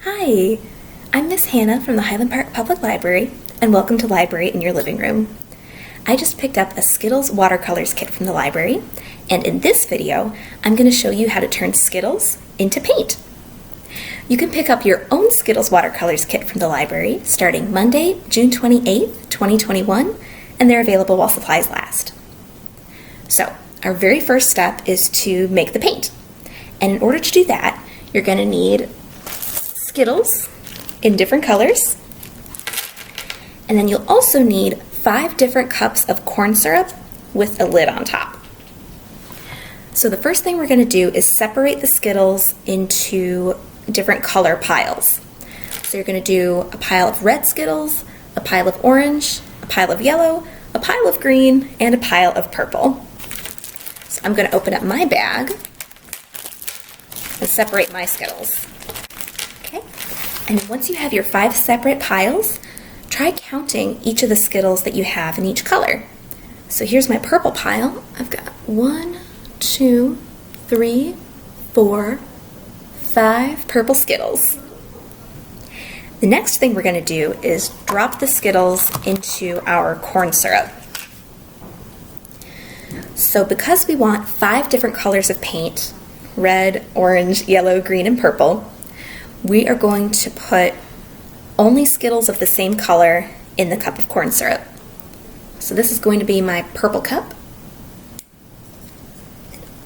Hi, I'm Miss Hannah from the Highland Park Public Library, and welcome to Library in Your Living Room. I just picked up a Skittles Watercolors kit from the library, and in this video, I'm going to show you how to turn Skittles into paint. You can pick up your own Skittles Watercolors kit from the library starting Monday, June 28th, 2021, and they're available while supplies last. So, our very first step is to make the paint. And in order to do that, you're going to need Skittles in different colors, and then you'll also need 5 different cups of corn syrup with a lid on top. So the first thing we're going to do is separate the Skittles into different color piles. So you're going to do a pile of red Skittles, a pile of orange, a pile of yellow, a pile of green, and a pile of purple. So I'm going to open up my bag and separate my Skittles. Okay, and once you have your 5 separate piles, try counting each of the Skittles that you have in each color. So here's my purple pile. I've got 1, 2, 3, 4, 5 purple Skittles. The next thing we're going to do is drop the Skittles into our corn syrup. So because we want 5 different colors of paint, red, orange, yellow, green, and purple, we are going to put only Skittles of the same color in the cup of corn syrup. So this is going to be my purple cup.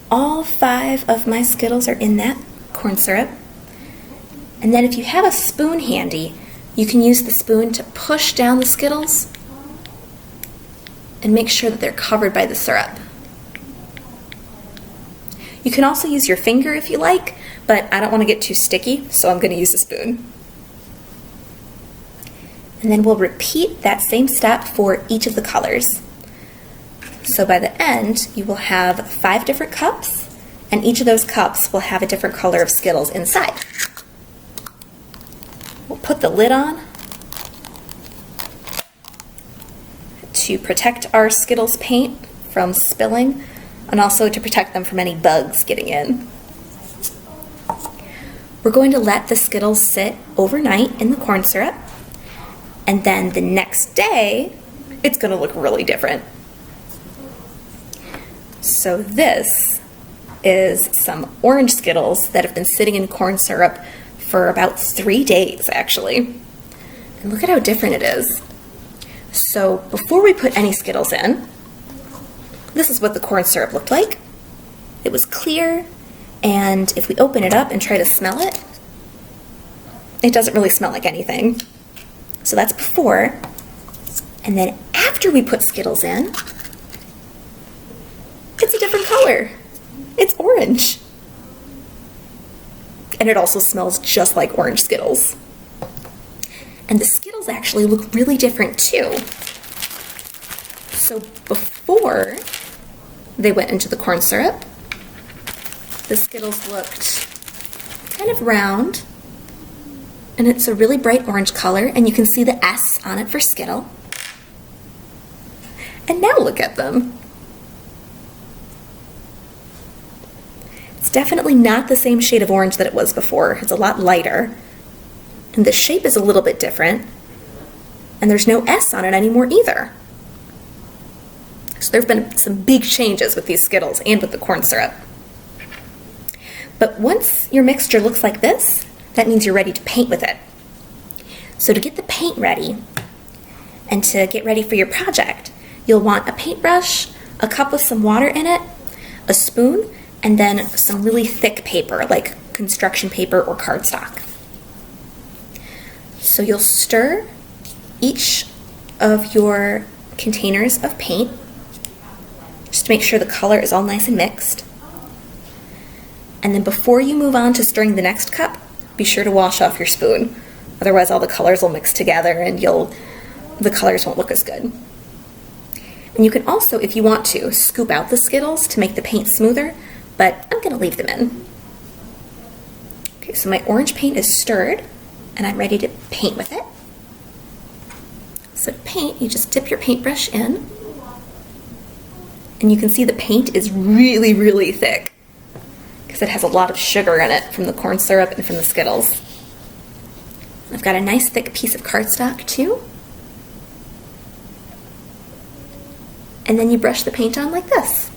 All 5 of my Skittles are in that corn syrup. And then if you have a spoon handy, you can use the spoon to push down the Skittles and make sure that they're covered by the syrup. You can also use your finger if you like, but I don't want to get too sticky, so I'm going to use a spoon. And then we'll repeat that same step for each of the colors. So by the end, you will have 5 different cups, and each of those cups will have a different color of Skittles inside. We'll put the lid on to protect our Skittles paint from spilling, and also to protect them from any bugs getting in. We're going to let the Skittles sit overnight in the corn syrup, and then the next day, it's going to look really different. So this is some orange Skittles that have been sitting in corn syrup for about 3 days, actually. And look at how different it is. So before we put any Skittles in, this is what the corn syrup looked like. It was clear, and if we open it up and try to smell it, it doesn't really smell like anything. So that's before. And then after we put Skittles in, it's a different color. It's orange. And it also smells just like orange Skittles. And the Skittles actually look really different too. So before they went into the corn syrup, the Skittles looked kind of round, and it's a really bright orange color, and you can see the S on it for Skittle. And now look at them. It's definitely not the same shade of orange that it was before. It's a lot lighter, and the shape is a little bit different, and there's no S on it anymore either. So there have been some big changes with these Skittles and with the corn syrup. But once your mixture looks like this, that means you're ready to paint with it. So to get the paint ready and to get ready for your project, you'll want a paintbrush, a cup with some water in it, a spoon, and then some really thick paper like construction paper or cardstock. So you'll stir each of your containers of paint just to make sure the color is all nice and mixed. And then before you move on to stirring the next cup, be sure to wash off your spoon. Otherwise all the colors will mix together and the colors won't look as good. And you can also, if you want to, scoop out the Skittles to make the paint smoother, but I'm going to leave them in. Okay, so my orange paint is stirred, and I'm ready to paint with it. So to paint, you just dip your paintbrush in, and you can see the paint is really, really thick because it has a lot of sugar in it from the corn syrup and from the Skittles. I've got a nice thick piece of cardstock too. And then you brush the paint on like this.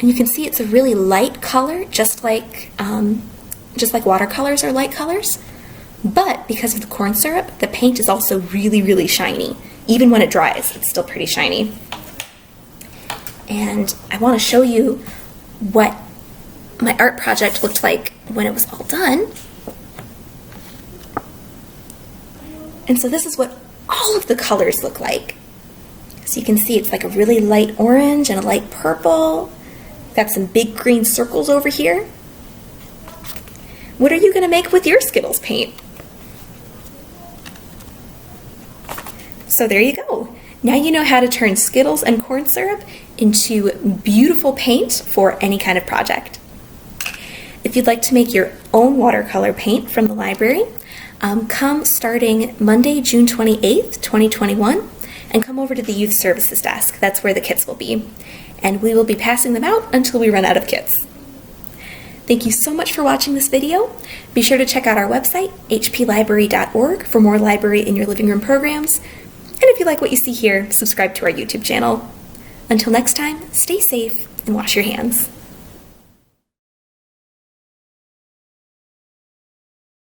And you can see it's a really light color, just like watercolors are light colors. But because of the corn syrup, the paint is also really, really shiny. Even when it dries, it's still pretty shiny. And I want to show you what my art project looked like when it was all done. And so this is what all of the colors look like. So you can see it's like a really light orange and a light purple. Got some big green circles over here. What are you going to make with your Skittles paint? So there you go. Now you know how to turn Skittles and corn syrup into beautiful paint for any kind of project. If you'd like to make your own watercolor paint from the library, come starting Monday, June 28th, 2021, and come over to the Youth Services Desk. That's where the kits will be. And we will be passing them out until we run out of kits. Thank you so much for watching this video. Be sure to check out our website, hplibrary.org, for more library in your living room programs. And if you like what you see here, subscribe to our YouTube channel. Until next time, stay safe and wash your hands.